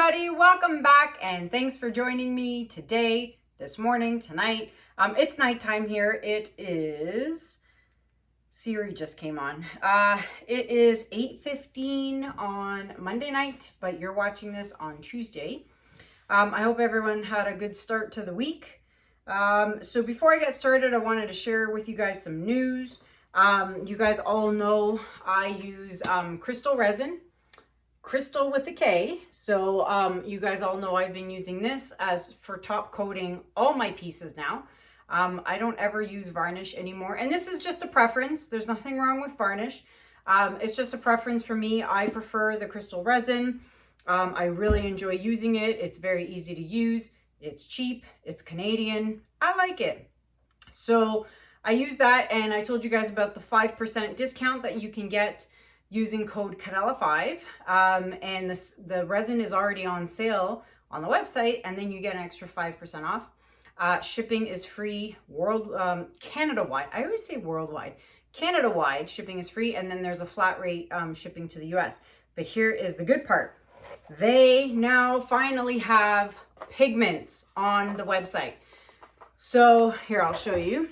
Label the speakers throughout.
Speaker 1: everybody, welcome back and thanks for joining me today, this morning, tonight. It's nighttime here. It is, Siri just came on. It is 8:15 on Monday night, but you're watching this on Tuesday. I hope everyone had a good start to the week. So before I get started, I wanted to share with you guys some news. You guys all know I use Krystal resin. Krystal with a K. So you guys all know I've been using this as for top coating all my pieces now. I don't ever use varnish anymore. And this is just a preference. There's nothing wrong with varnish. It's just a preference for me. I prefer the Krystal resin. I really enjoy using it. It's very easy to use. It's cheap. It's Canadian. I like it. So I use that, and I told you guys about the 5% discount that you can get using code Kanella5, and the resin is already on sale on the website, and then you get an extra 5% off. Shipping is free Canada-wide. I always say worldwide. Canada-wide shipping is free, and then there's a flat rate shipping to the US. But here is the good part. They now finally have pigments on the website. So here, I'll show you.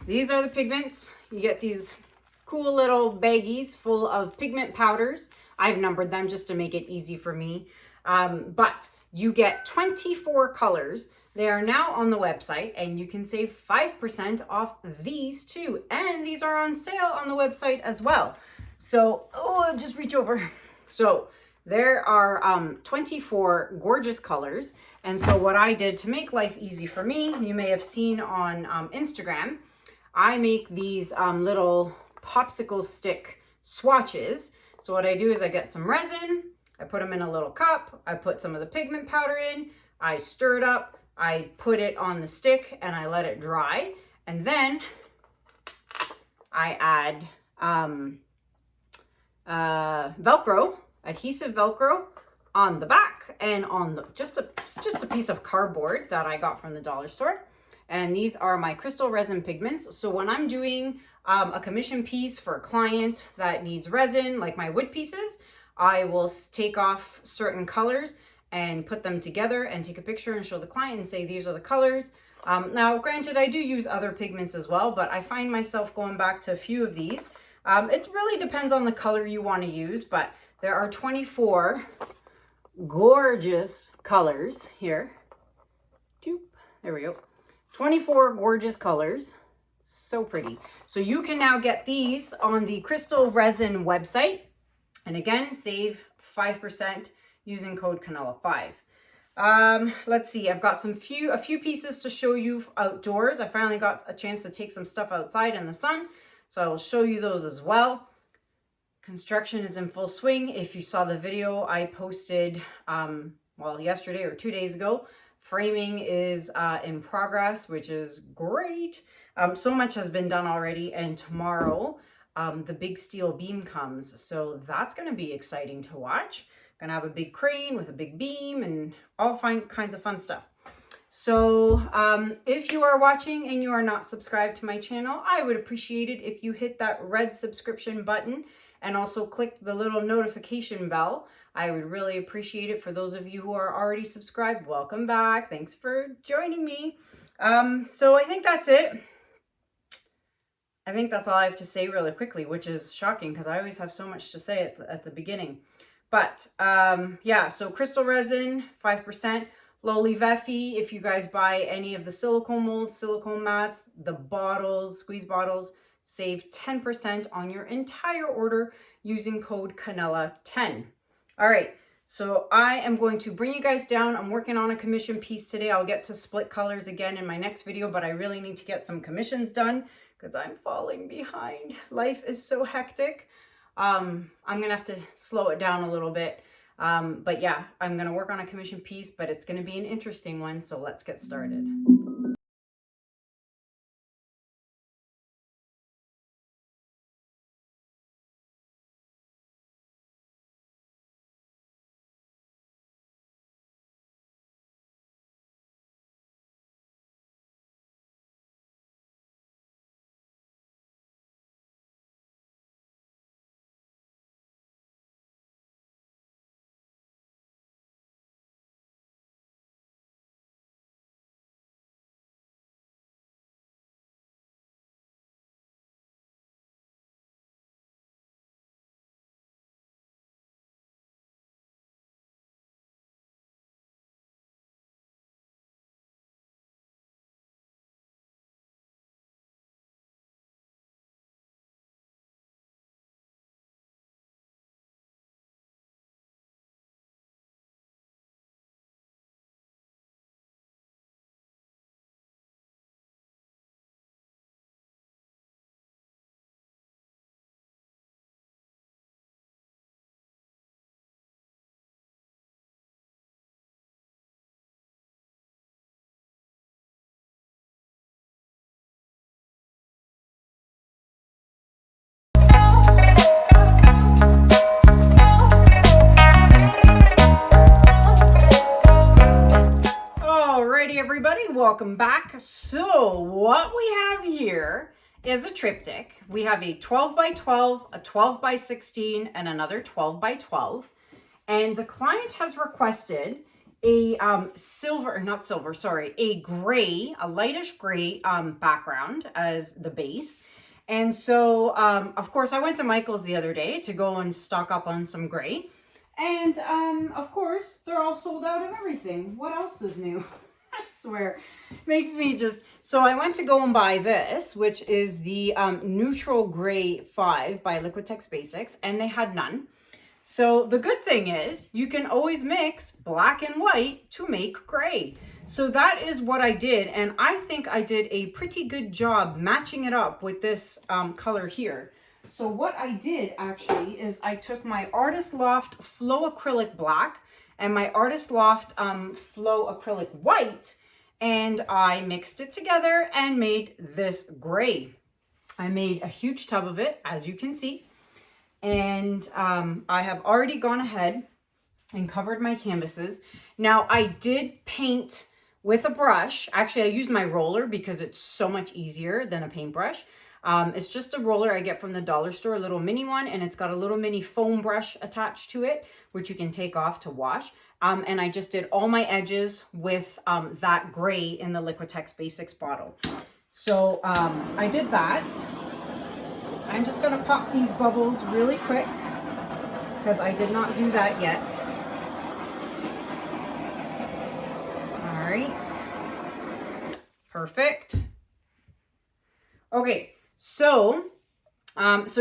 Speaker 1: These are the pigments. You get these cool little baggies full of pigment powders. I've numbered them just to make it easy for me. But you get 24 colors. They are now on the website, and you can save 5% off these too. And these are on sale on the website as well. So, just reach over. So there are 24 gorgeous colors. And so what I did to make life easy for me, you may have seen on Instagram, I make these little popsicle stick swatches. So what I do is I get some resin, I put them in a little cup, I put some of the pigment powder in, I stir it up, I put it on the stick, and I let it dry. And then I add Velcro, adhesive Velcro on the back, and on the just a piece of cardboard that I got from the dollar store. And these are my Krystal resin pigments. So when I'm doing a commission piece for a client that needs resin, like my wood pieces, I will take off certain colors and put them together and take a picture and show the client and say, these are the colors. Now, granted, I do use other pigments as well, but I find myself going back to a few of these. It really depends on the color you want to use, but there are 24 gorgeous colors here. There we go. 24 gorgeous colors. So pretty. So you can now get these on the Krystal resin website. And again, save 5% using code Kanella5. Let's see. I've got a few pieces to show you outdoors. I finally got a chance to take some stuff outside in the sun. So I will show you those as well. Construction is in full swing. If you saw the video I posted, yesterday or 2 days ago, framing is in progress, which is great. So much has been done already, and tomorrow the big steel beam comes. So that's going to be exciting to watch. Going to have a big crane with a big beam and all kinds of fun stuff. So if you are watching and you are not subscribed to my channel, I would appreciate it if you hit that red subscription button and also click the little notification bell. I would really appreciate it. For those of you who are already subscribed, welcome back. Thanks for joining me. So I think that's it. I think that's all I have to say really quickly, which is shocking because I always have so much to say at the beginning. But yeah, so Krystal resin, 5%. Lolivefe, if you guys buy any of the silicone molds, silicone mats, the bottles, squeeze bottles, save 10% on your entire order using code Kanella10. All right, so I am going to bring you guys down. I'm working on a commission piece today. I'll get to split colors again in my next video, but I really need to get some commissions done because I'm falling behind. Life is so hectic. I'm gonna have to slow it down a little bit. But yeah, I'm gonna work on a commission piece, but it's gonna be an interesting one, so let's get started. welcome back. So what we have here is a triptych. We have a 12 by 12, a 12 by 16, and another 12 by 12. And the client has requested a a gray, a lightish gray background as the base. And so, of course, I went to Michael's the other day to go and stock up on some gray. And, of course, they're all sold out of everything. What else is new? I swear, makes me just... So I went to go and buy this, which is the Neutral Gray 5 by Liquitex Basics, and they had none. So the good thing is you can always mix black and white to make gray. So that is what I did, and I think I did a pretty good job matching it up with this color here. So what I did actually is I took my Artist Loft Flow Acrylic Black and my Artist Loft Flow Acrylic White, and I mixed it together and made this gray. I made a huge tub of it, as you can see, and I have already gone ahead and covered my canvases. Now I did paint with a brush. Actually, I used my roller because it's so much easier than a paintbrush. It's just a roller I get from the dollar store, a little mini one, and it's got a little mini foam brush attached to it, which you can take off to wash. And I just did all my edges with that gray in the Liquitex Basics bottle. So I did that. I'm just gonna pop these bubbles really quick because I did not do that yet. All right, perfect. Okay. So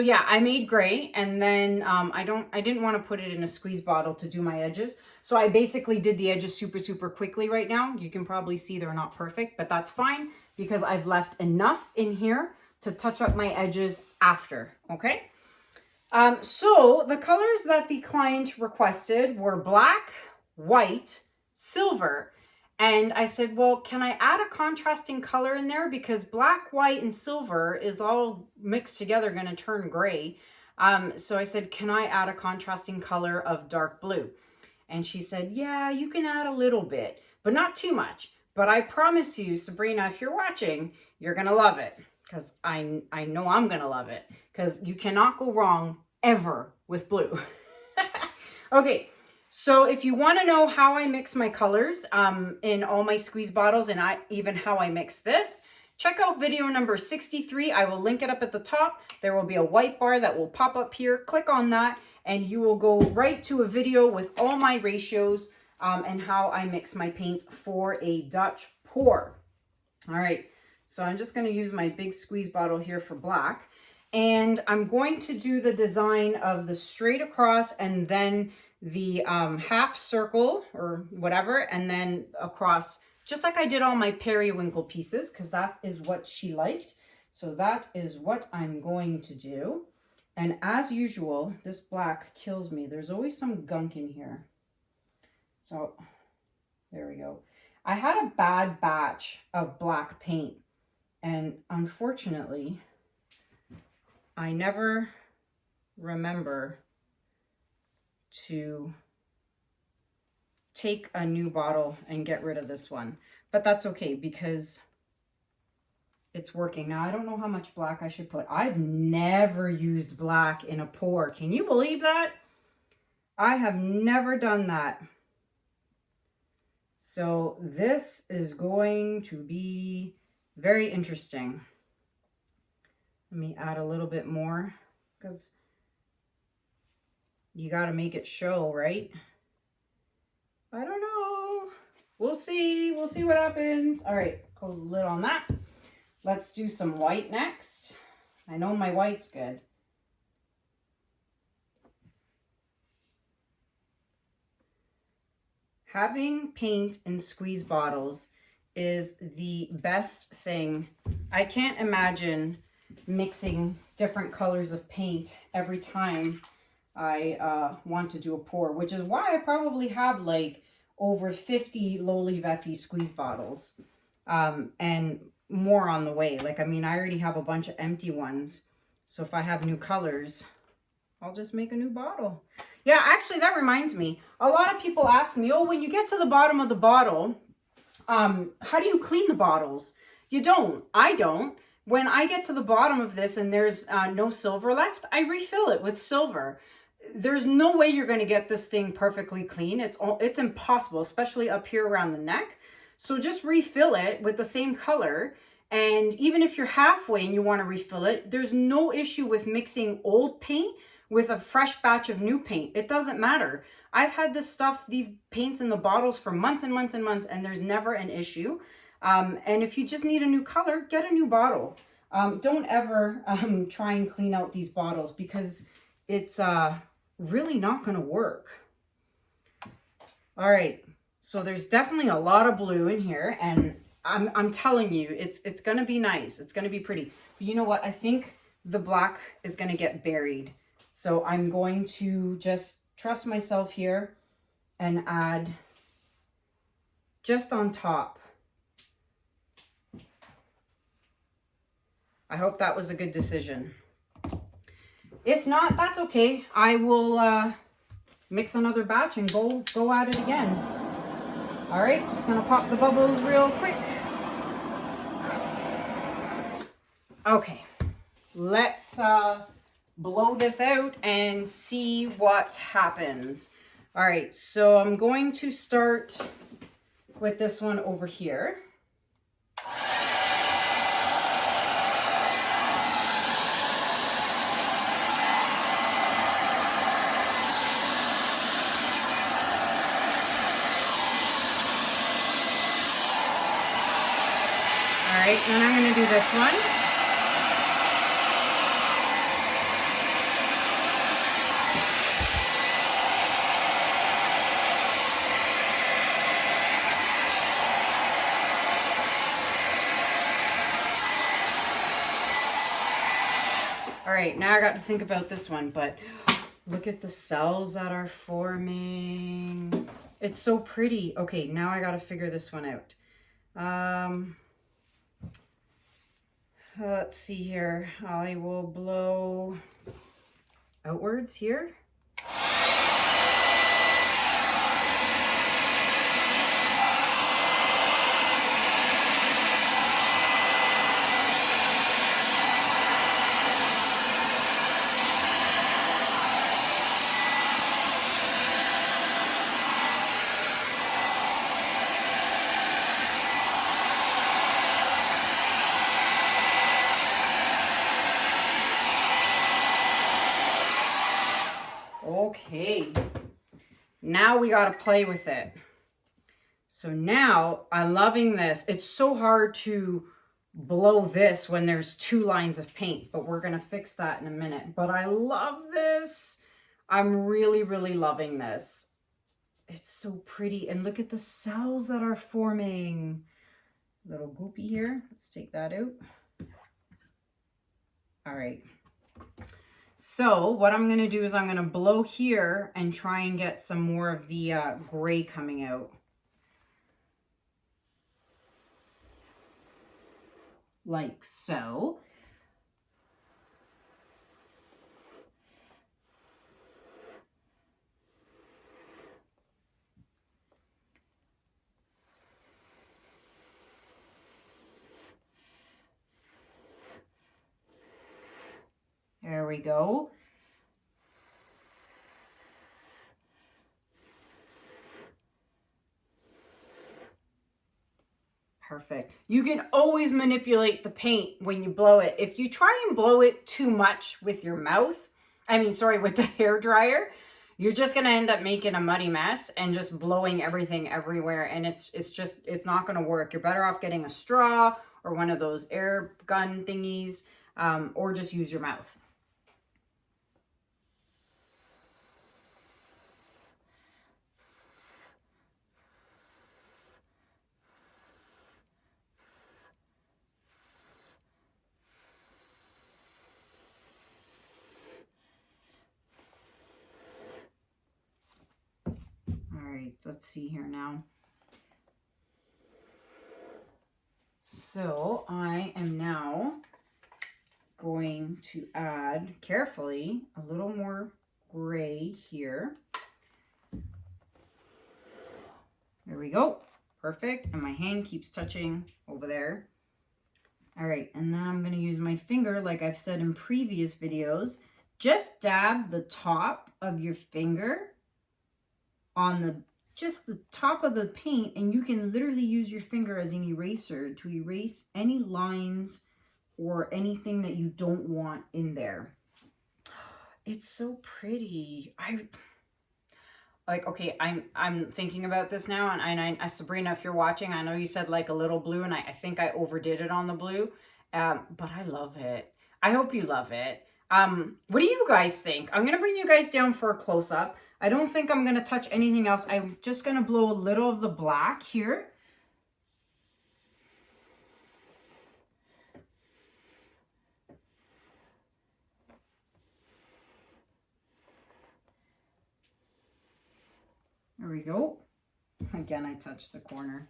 Speaker 1: yeah, I made gray, and then I didn't want to put it in a squeeze bottle to do my edges. So I basically did the edges super quickly right now. You can probably see they're not perfect, but that's fine because I've left enough in here to touch up my edges after, okay? So the colors that the client requested were black, white, silver. And I said, well, can I add a contrasting color in there? Because black, white, and silver is all mixed together going to turn gray. So I said, can I add a contrasting color of dark blue? And she said, yeah, you can add a little bit, but not too much. But I promise you, Sabrina, if you're watching, you're going to love it. Because I know I'm going to love it. Because you cannot go wrong ever with blue. Okay. So if you want to know how I mix my colors in all my squeeze bottles, and even how I mix this, check out video number 63. I will link it up at the top. There will be a white bar that will pop up here. Click on that and you will go right to a video with all my ratios and how I mix my paints for a Dutch pour. All right, so I'm just going to use my big squeeze bottle here for black. And I'm going to do the design of the straight across and then the half circle or whatever, and then across, just like I did all my periwinkle pieces, because that is what she liked. So that is what I'm going to do. And as usual, this black kills me. There's always some gunk in here. So there we go. I had a bad batch of black paint, and unfortunately, I never remember to take a new bottle and get rid of this one, but that's okay because it's working. Now I don't know how much black I should put. I've never used black in a pour. Can you believe that? I have never done that. So this is going to be very interesting. Let me add a little bit more because you got to make it show, right? I don't know. We'll see. We'll see what happens. All right, close the lid on that. Let's do some white next. I know my white's good. Having paint in squeeze bottles is the best thing. I can't imagine mixing different colors of paint every time I want to do a pour, which is why I probably have like over 50 Lolivefe squeeze bottles and more on the way. Like, I mean, I already have a bunch of empty ones. So if I have new colors, I'll just make a new bottle. Yeah, actually, that reminds me. A lot of people ask me, oh, when you get to the bottom of the bottle, How do you clean the bottles? You don't. I don't. When I get to the bottom of this and there's no silver left, I refill it with silver. There's no way you're going to get this thing perfectly clean. It's impossible, especially up here around the neck. So just refill it with the same color. And even if you're halfway and you want to refill it, there's no issue with mixing old paint with a fresh batch of new paint. It doesn't matter. I've had this stuff, these paints in the bottles for months and months and months, and there's never an issue. And if you just need a new color, get a new bottle. Don't ever try and clean out these bottles because it's really not going to work. All right, so there's definitely a lot of blue in here, and I'm telling you, it's going to be nice. It's going to be pretty. But you know what? I think the black is going to get buried. So I'm going to just trust myself here and add just on top. I hope that was a good decision. If not, that's okay. I will mix another batch and go at it again. All right, just gonna pop the bubbles real quick. Okay, let's blow this out and see what happens. All right, so I'm going to start with this one over here. All right, then I'm going to do this one. All right, now I got to think about this one, but look at the cells that are forming. It's so pretty. Okay, now I got to figure this one out. Let's see here. I will blow outwards here. Okay, now we got to play with it. So now I'm loving this. It's so hard to blow this when there's two lines of paint, but we're going to fix that in a minute. But I love this. I'm really, really loving this. It's so pretty. And look at the cells that are forming. Little goopy here. Let's take that out. All right. So what I'm going to do is I'm going to blow here and try and get some more of the gray coming out. Like so. There we go. Perfect. You can always manipulate the paint when you blow it. If you try and blow it too much with your mouth, with the hair dryer, you're just going to end up making a muddy mess and just blowing everything everywhere. And it's not going to work. You're better off getting a straw or one of those air gun thingies, or just use your mouth. Let's see here now. So I am now going to add carefully a little more gray here. There we go. Perfect. And my hand keeps touching over there. All right, and then I'm gonna use my finger, like I've said in previous videos. Just dab the top of your finger on just the top of the paint, and you can literally use your finger as an eraser to erase any lines or anything that you don't want in there. It's so pretty. Okay, I'm thinking about this now, and I Sabrina, if you're watching, I know you said like a little blue, and I think I overdid it on the blue, but I love it. I hope you love it. What do you guys think? I'm gonna bring you guys down for a close-up. I don't think I'm gonna touch anything else. I'm just gonna blow a little of the black here. There we go. Again, I touched the corner.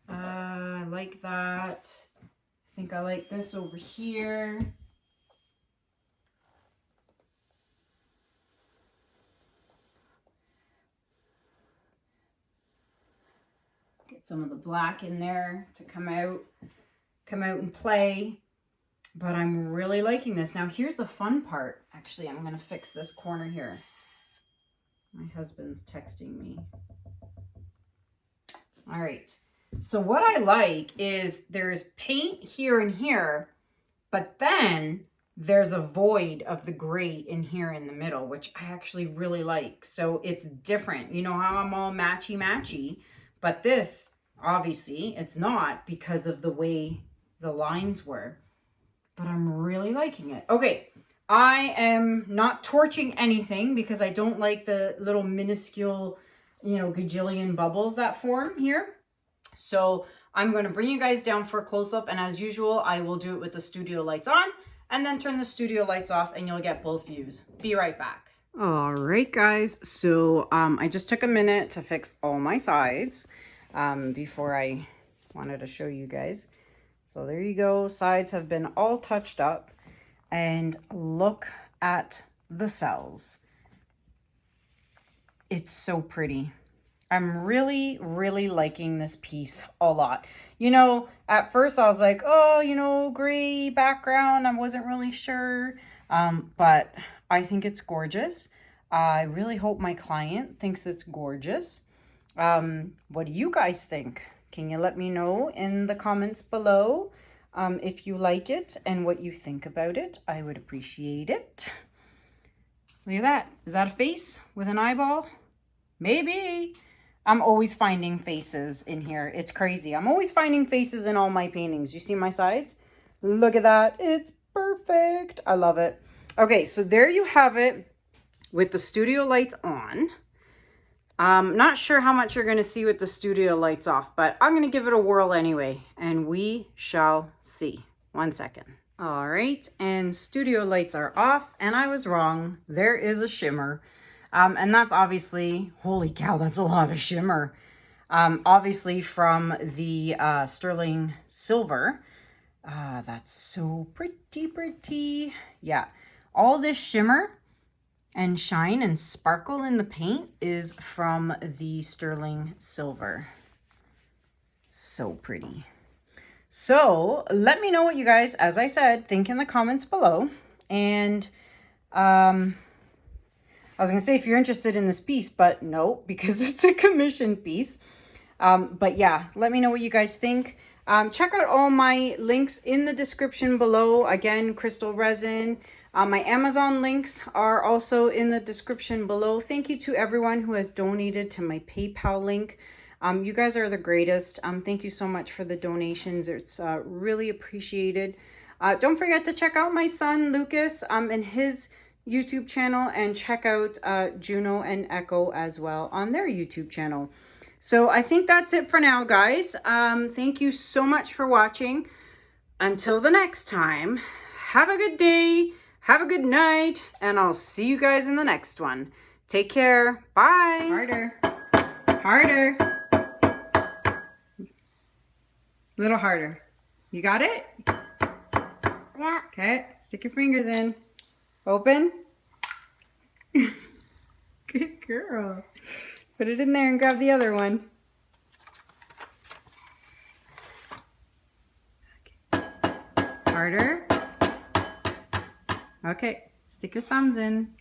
Speaker 1: I like that. I think I like this over here. Get some of the black in there to come out and play. But I'm really liking this. Now here's the fun part. Actually, I'm gonna fix this corner here. My husband's texting me. All right. So what I like is there's paint here and here, but then there's a void of the gray in here in the middle, which I actually really like. So it's different. You know how I'm all matchy, but this, obviously, it's not because of the way the lines were. But I'm really liking it. Okay. I am not torching anything because I don't like the little minuscule, you know, gajillion bubbles that form here. So I'm going to bring you guys down for a close-up, and as usual, I will do it with the studio lights on and then turn the studio lights off, and you'll get both views. Be right back. All right, guys. So I just took a minute to fix all my sides before I wanted to show you guys. So there you go. Sides have been all touched up. And look at the cells. It's so pretty. I'm really, really liking this piece a lot. You know, at first I was like, oh, you know, gray background. I wasn't really sure. But I think it's gorgeous. I really hope my client thinks it's gorgeous. What do you guys think? Can you let me know in the comments below? If you like it and what you think about it, I would appreciate it. Look at that. Is that a face with an eyeball? Maybe. I'm always finding faces in here. It's crazy. I'm always finding faces in all my paintings. You see my sides? Look at that. It's perfect. I love it. Okay, so there you have it with the studio lights on. Not sure how much you're going to see with the studio lights off, but I'm going to give it a whirl anyway, and we shall see. 1 second. All right, and studio lights are off, and I was wrong. There is a shimmer, and that's obviously, holy cow, that's a lot of shimmer. Obviously from the sterling silver. That's so pretty. Yeah, all this shimmer and shine and sparkle in the paint is from the sterling silver. So pretty. So let me know what you guys, as I said, think in the comments below. And I was gonna say if you're interested in this piece, but no, because it's a commission piece. But yeah, let me know what you guys think. Check out all my links in the description below. Again, Krystal resin. My Amazon links are also in the description below. Thank you to everyone who has donated to my PayPal link. You guys are the greatest. Thank you so much for the donations. It's really appreciated. Don't forget to check out my son, Lucas, and his YouTube channel, and check out Juno and Echo as well on their YouTube channel. So I think that's it for now, guys. Thank you so much for watching. Until the next time, have a good day. Have a good night, and I'll see you guys in the next one. Take care. Bye. Harder. Harder. Little harder. You got it?
Speaker 2: Yeah.
Speaker 1: Okay. Stick your fingers in. Open. Good girl. Put it in there and grab the other one. Harder. Okay, stick your thumbs in.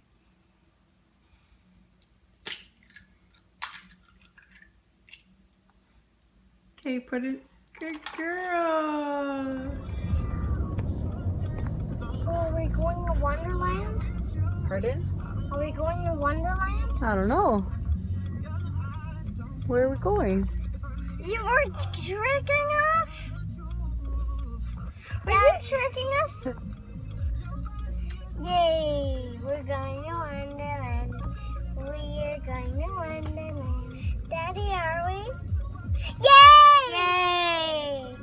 Speaker 1: Okay, put it. Good girl.
Speaker 2: Are we going to Wonderland?
Speaker 1: Pardon?
Speaker 2: Are we going to Wonderland?
Speaker 1: I don't know. Where are we going?
Speaker 2: You were tricking us? Were you tricking us? Yay! We're going to Wonderland. We're going to Wonderland. Daddy, are we? Yay! Yay!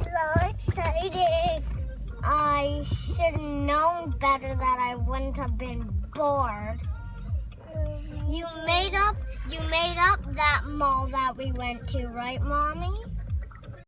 Speaker 2: So excited. I should have known better that I wouldn't have been bored. You made up that mall that we went to, right, Mommy?